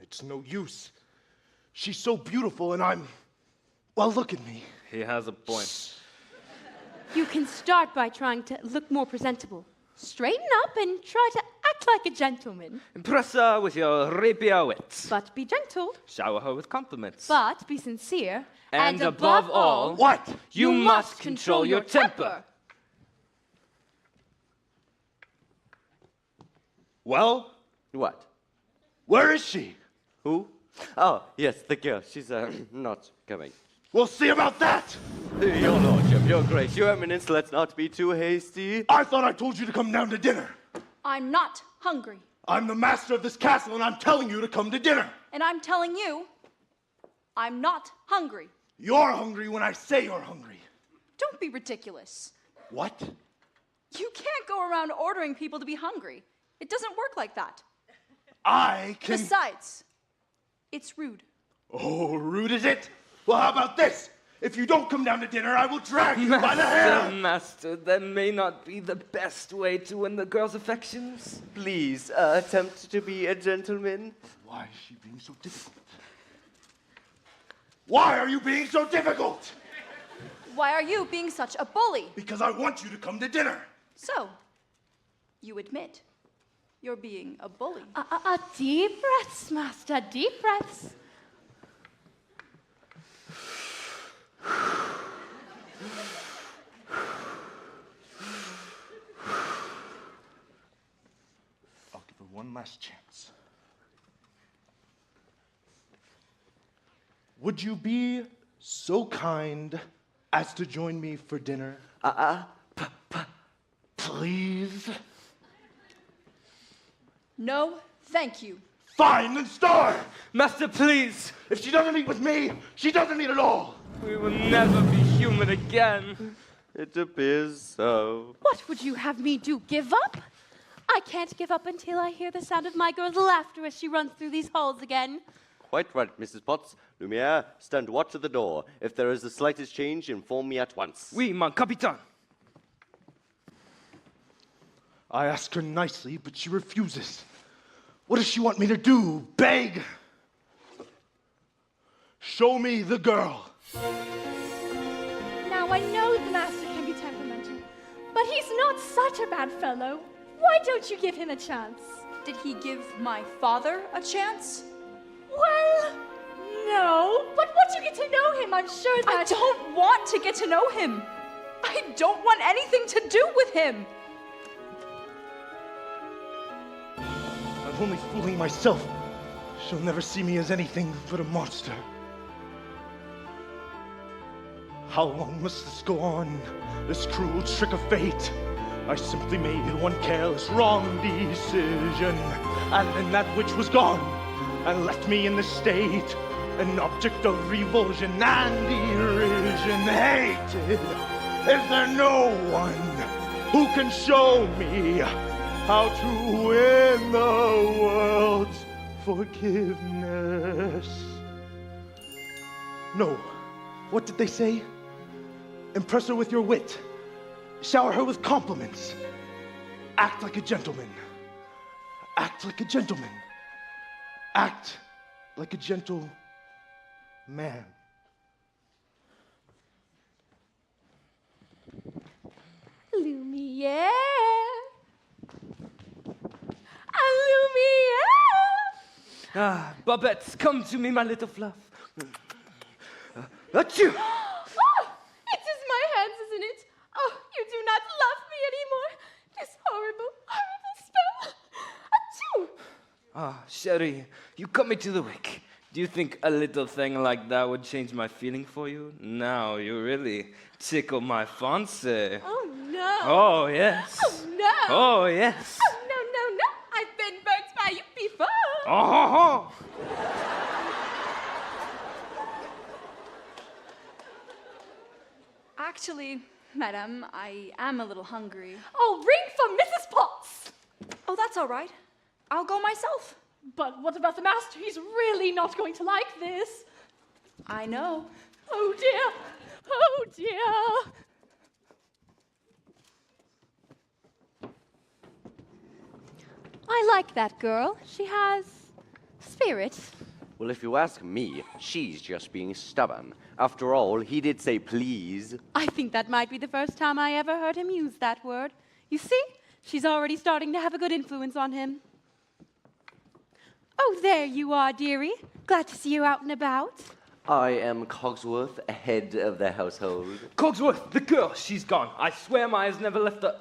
It's no use. She's so beautiful and I'm... Well, look at me. He has a point. You can start by trying to look more presentable. Straighten up and try to act like a gentleman. Impress her with your rapier wit. But be gentle. Shower her with compliments. But be sincere. And above all... What? You must control your temper. Well? What? Where is she? Who? Oh, yes, the girl. She's not coming. We'll see about that! Your lordship, your grace, your eminence, let's not be too hasty. I thought I told you to come down to dinner. I'm not hungry. I'm the master of this castle and I'm telling you to come to dinner. And I'm telling you, I'm not hungry. You're hungry when I say you're hungry. Don't be ridiculous. What? You can't go around ordering people to be hungry. It doesn't work like that. I can... Besides, it's rude. Oh, rude is it? Well, how about this? If you don't come down to dinner, I will drag you by the hair. Master, that may not be the best way to win the girl's affections. Please, attempt to be a gentleman. Why is she being so difficult? Why are you being so difficult? Why are you being such a bully? Because I want you to come to dinner. So, you admit you're being a bully. Deep breaths, Master, deep breaths. I'll give her one last chance. Would you be so kind as to join me for dinner? Please? No, thank you. Fine, then starve! Master, please! If she doesn't eat with me, she doesn't eat at all! We will never be human again. It appears so. What would you have me do, give up? I can't give up until I hear the sound of my girl's laughter as she runs through these halls again. Quite right, Mrs. Potts. Lumiere, stand watch at the door. If there is the slightest change, inform me at once. Oui, mon capitaine. I ask her nicely, but she refuses. What does she want me to do? Beg? Show me the girl. Now, I know the master can be temperamental, but he's not such a bad fellow. Why don't you give him a chance? Did he give my father a chance? Well, no. But once you get to know him, I'm sure that... I don't want to get to know him. I don't want anything to do with him. I'm only fooling myself. She'll never see me as anything but a monster. How long must this go on? This cruel trick of fate? I simply made one careless, wrong decision, and then that which was gone, and left me in this state, an object of revulsion and derision, hated. Is there no one who can show me how to win the world's forgiveness? No. What did they say? Impress her with your wit. Shower her with compliments. Act like a gentleman. Act like a gentleman. Act like a gentle man. Lumiere. Lumiere. Ah, Babette, come to me, my little fluff. Achoo! Oh, it is my hands, isn't it? Oh, you do not love me anymore. This horrible, horrible spell. Achoo! Ah, Sherry, you cut me to the quick. Do you think a little thing like that would change my feeling for you? Now you really tickle my fancy. Oh, no. Oh, yes. Oh, no. Oh, yes. Oh, no. I've been burnt by you before. Oh, Actually, madam, I am a little hungry. Oh, ring for Mrs. Potts. Oh, that's all right. I'll go myself. But what about the master? He's really not going to like this. I know. Oh, dear. Oh, dear. I like that girl. She has spirit. Well, if you ask me, she's just being stubborn. After all, he did say please. I think that might be the first time I ever heard him use that word. You see, she's already starting to have a good influence on him. Oh, there you are, dearie. Glad to see you out and about. I am Cogsworth, head of the household. Cogsworth, the girl, she's gone. I swear my eyes never left her.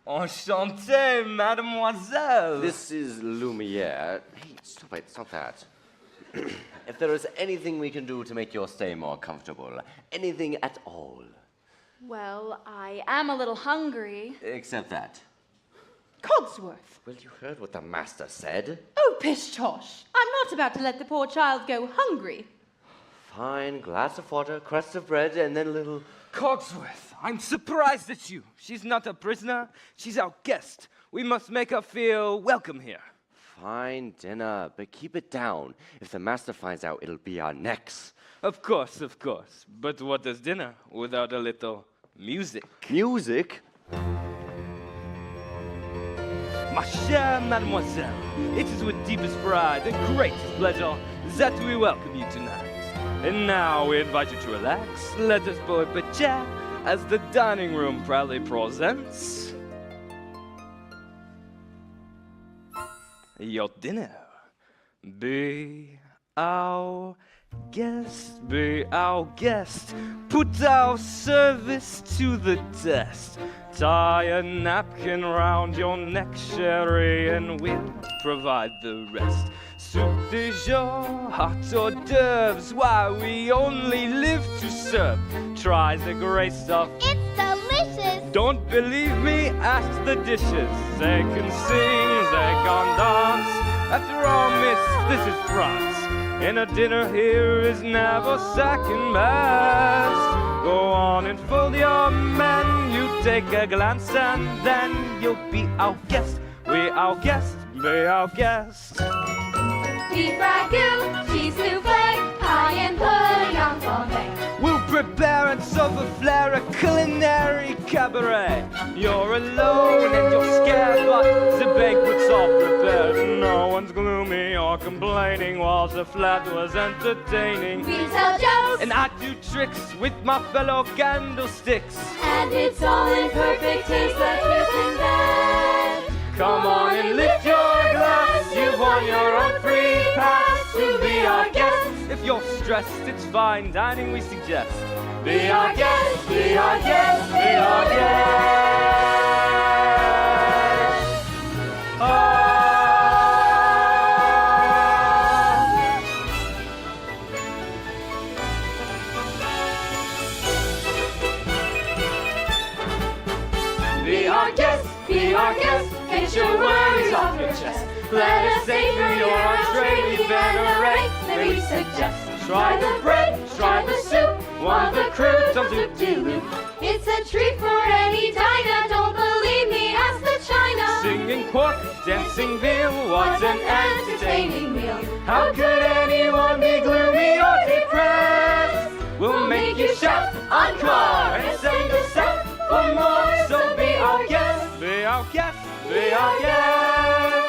Enchanté, mademoiselle. This is Lumiere. Hey, stop it, stop that. If there is anything we can do to make your stay more comfortable, anything at all. Well, I am a little hungry. Except that. Cogsworth. Well, you heard what the master said. Oh, pish tosh. I'm not about to let the poor child go hungry. Fine, glass of water, crust of bread, and then a little... Cogsworth, I'm surprised at you. She's not a prisoner. She's our guest. We must make her feel welcome here. Fine dinner, but keep it down. If the master finds out, it'll be our necks. Of course. But what is dinner without a little music? Music? Ma chère mademoiselle, it is with deepest pride and greatest pleasure that we welcome you tonight. And now we invite you to relax. Let us pour a bit chat as the dining room proudly presents your dinner. Be our guest, be our guest. Put our service to the test. Tie a napkin round your neck, Sherry, and we'll provide the rest. Soup de jour, hot hors d'oeuvres, why we only live to serve. Try the grace of It's delicious. Don't believe me? Ask the dishes. They can sing, they can dance. After all, miss, this is France. And a dinner here is never second best. Go on and fold your menu, take a glance, and then you'll be our guest. We our guest, be our guest. Beef ragout, cheese souffle, pie and pudding on Sunday. We'll Preparance of a flair, a culinary cabaret. You're alone and you're scared, but the banquet's all prepared. No one's gloomy or complaining while the flat was entertaining. We tell jokes And I do tricks with my fellow candlesticks. and it's all in perfect taste that you can bet. Come on and lift your glass. You've won your own free pass to be our guest. If you're stressed, it's fine dining we suggest. Be our guest, be our guest, be our guest. Be our guest, Be our guest, get your worries off your chest. Let us say for your entree, we venerate, may we suggest. Try the bread, try the soup, want the croutons of Loop-de-loop. It's a treat for any diner, don't believe me, ask the china. Singing pork, dancing veal, what an entertaining meal. How could anyone be gloomy or depressed? We'll make you shout encore and send us out for more. So be our guest, be our guest, be our guest.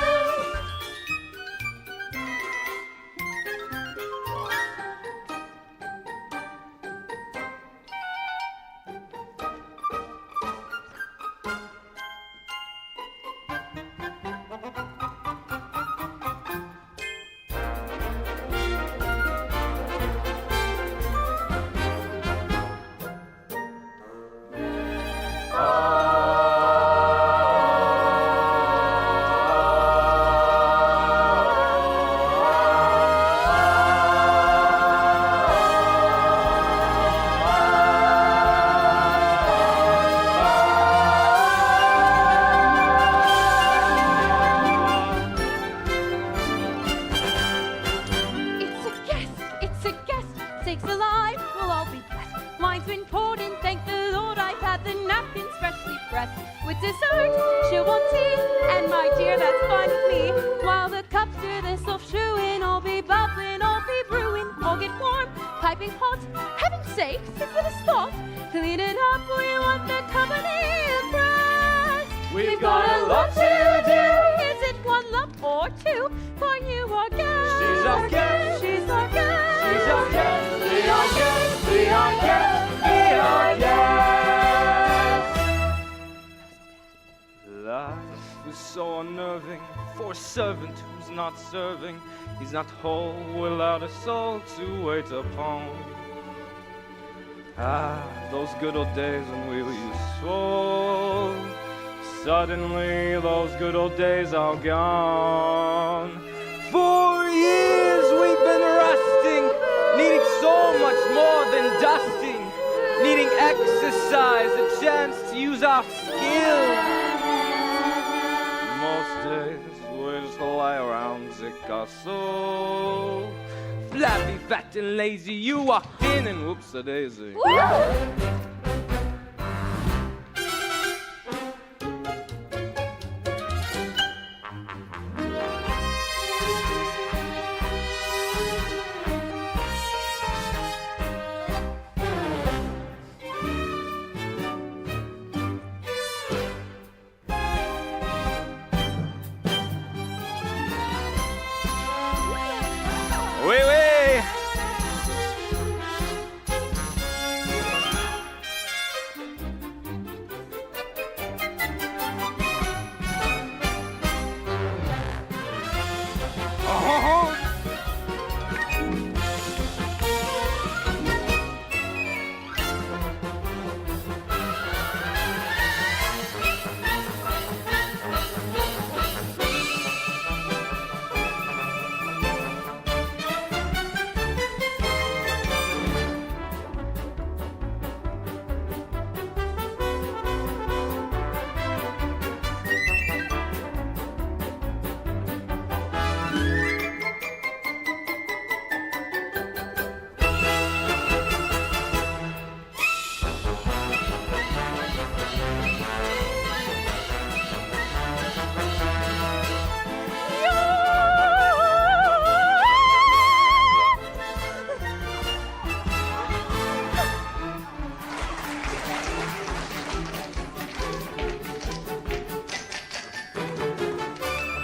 It's a guest, sakes alive, we'll all be blessed. Wine's been poured in, thank the Lord, I've had the napkins freshly pressed. With dessert, she'll want tea, and my dear, that's fine with me. While the cups do this off-shewing, all be bubbling, all be brewing, all get warm, piping hot. Heaven's sake, is it a spot? Clean it up, we want the company impressed. We've got a lot to do. Is it one lump or two? For you are guest. She's our guest. She's our guest. She's our guest, be our guest, be our guest, be our guest. Life is so unnerving for a servant who's not serving. He's not whole without a soul to wait upon. Ah, those good old days when we were useful. Suddenly those good old days are gone. 4 years we've been rusting, needing so much more than dusting, needing exercise, a chance to use our skills. Most days we just lie around sick our soul. Flabby, fat and lazy, you walked in and whoops-a-daisy. Oui, oui.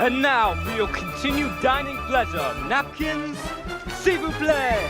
And now for your continued dining pleasure. Napkins, s'il vous plaît.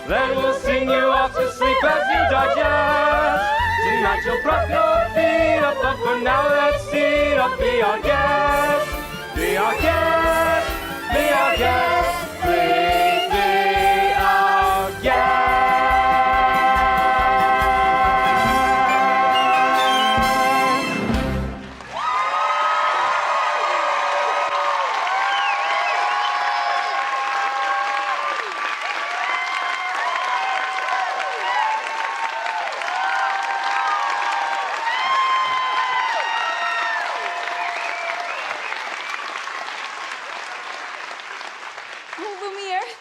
Then we'll sing you off to sleep as you digest. Tonight you'll prop your feet up, but for now let's see up. Be our guest, be our guest, be our guest, please be our guest.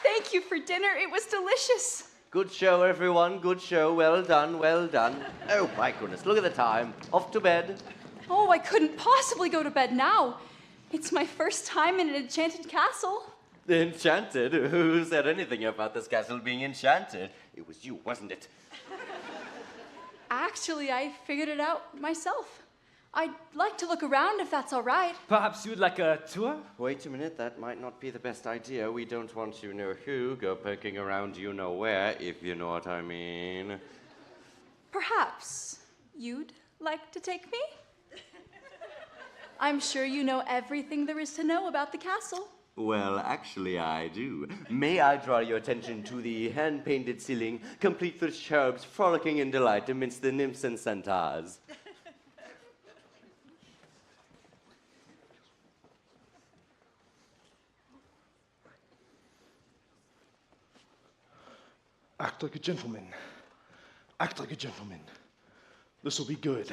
Thank you for dinner. It was delicious. Good show, everyone. Good show. Well done, well done. Oh, my goodness. Look at the time. Off to bed. Oh, I couldn't possibly go to bed now. It's my first time in an enchanted castle. Enchanted? Who said anything about this castle being enchanted? It was you, wasn't it? Actually, I figured it out myself. I'd like to look around if that's all right. Perhaps you'd like a tour? Wait a minute, that might not be the best idea. We don't want you know who go poking around you know where, if you know what I mean. Perhaps you'd like to take me? I'm sure you know everything there is to know about the castle. Well, actually, I do. May I draw your attention to the hand-painted ceiling, complete with cherubs frolicking in delight amidst the nymphs and centaurs? Act like a gentleman. Act like a gentleman. This'll be good.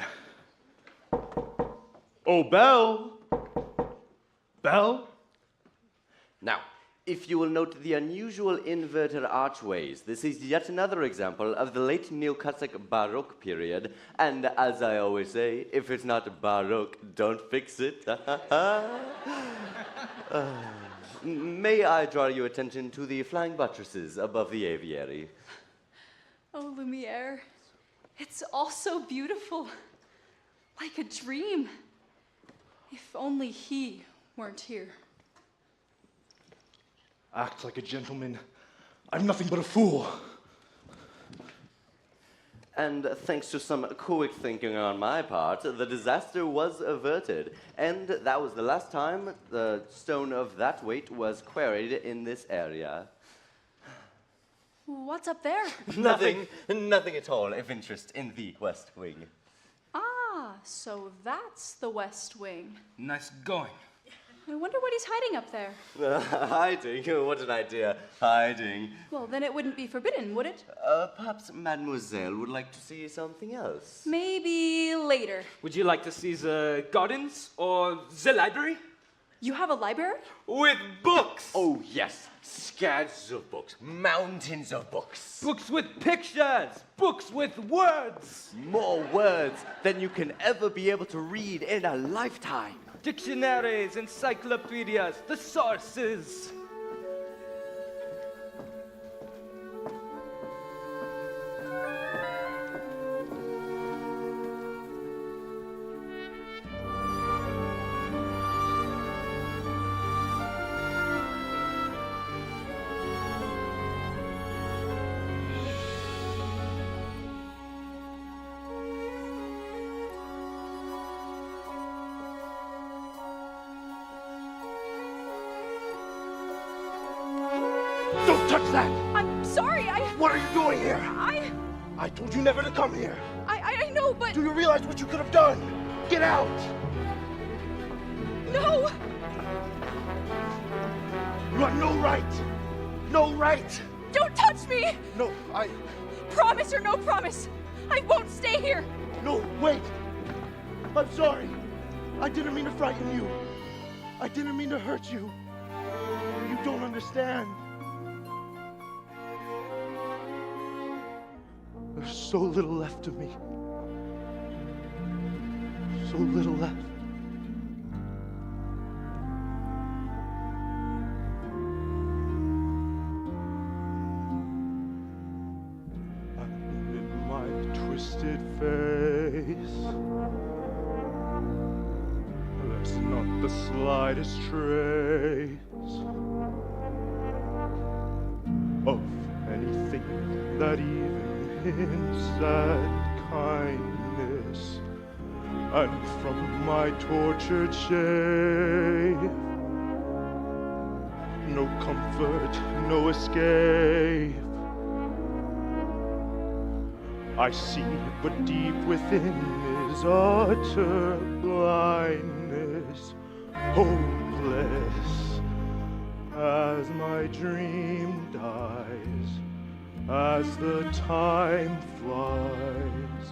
Oh, Belle! Belle? Now, if you will note the unusual inverted archways, this is yet another example of the late neoclassic Baroque period. And as I always say, if it's not Baroque, don't fix it. May I draw your attention to the flying buttresses above the aviary? Oh, Lumiere, it's all so beautiful, like a dream. If only he weren't here. Act like a gentleman. I'm nothing but a fool. And thanks to some quick thinking on my part, the disaster was averted. And that was the last time the stone of that weight was quarried in this area. What's up there? Nothing at all of interest in the West Wing. Ah, so that's the West Wing. Nice going. I wonder what he's hiding up there. Hiding? What an idea. Hiding. Well, then it wouldn't be forbidden, would it? Perhaps Mademoiselle would like to see something else. Maybe later. Would you like to see the gardens or the library? You have a library? With books! Oh, yes. Scads of books. Mountains of books. Books with pictures! Books with words! More words than you can ever be able to read in a lifetime. Dictionaries, encyclopedias, the sources. that? I'm sorry. What are you doing here? I told you never to come here. I know, but Do you realize what you could have done? Get out! no. You have no right! No right! Don't touch me. No, Promise or no promise, I won't stay here. No, wait! I'm sorry. I didn't mean to frighten you. I didn't mean to hurt you. You don't understand. There's so little left of me. So little left. And in my twisted face, there's not the slightest trace of anything that even hints at kindness. And from my tortured shape, no comfort, no escape. I see, but deep within is utter blindness, hopeless, as my dream dies, as the time flies,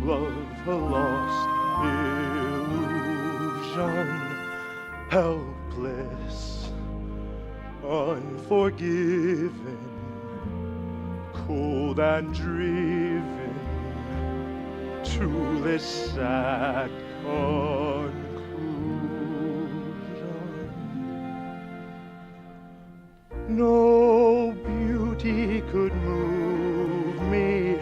love a lost illusion, helpless, unforgiven, cold and driven to this sad conclusion. No beauty could move me,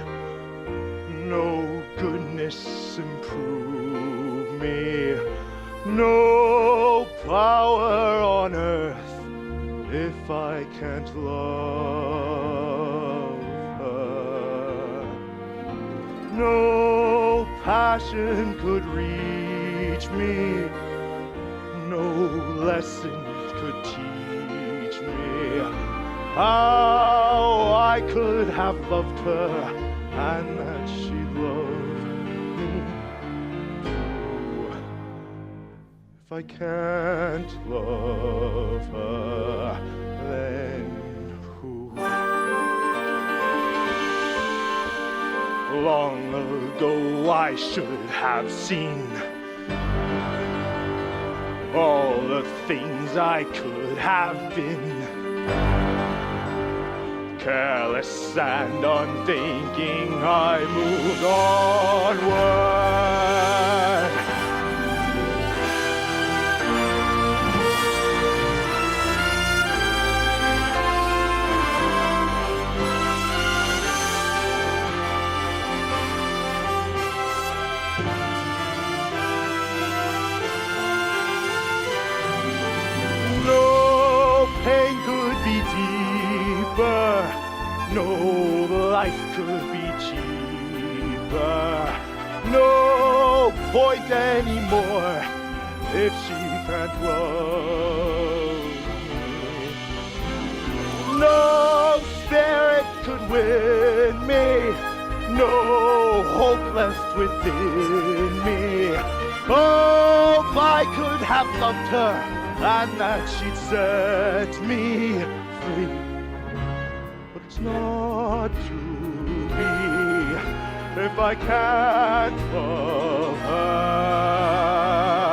no goodness improve me, no power on earth if I can't love her. No passion could reach me, no lesson could teach me how I could have loved her and that she loved me too. If I can't love her, then who? Long ago I should have seen all the things I could have been. Careless and unthinking, I moved onward. No pain could be deeper, no life could be cheaper, no point anymore if she can't love me. No spirit could win me, no hope left within me. Oh, I could have loved her and that she'd set me free. But it's not to be if I can't love her.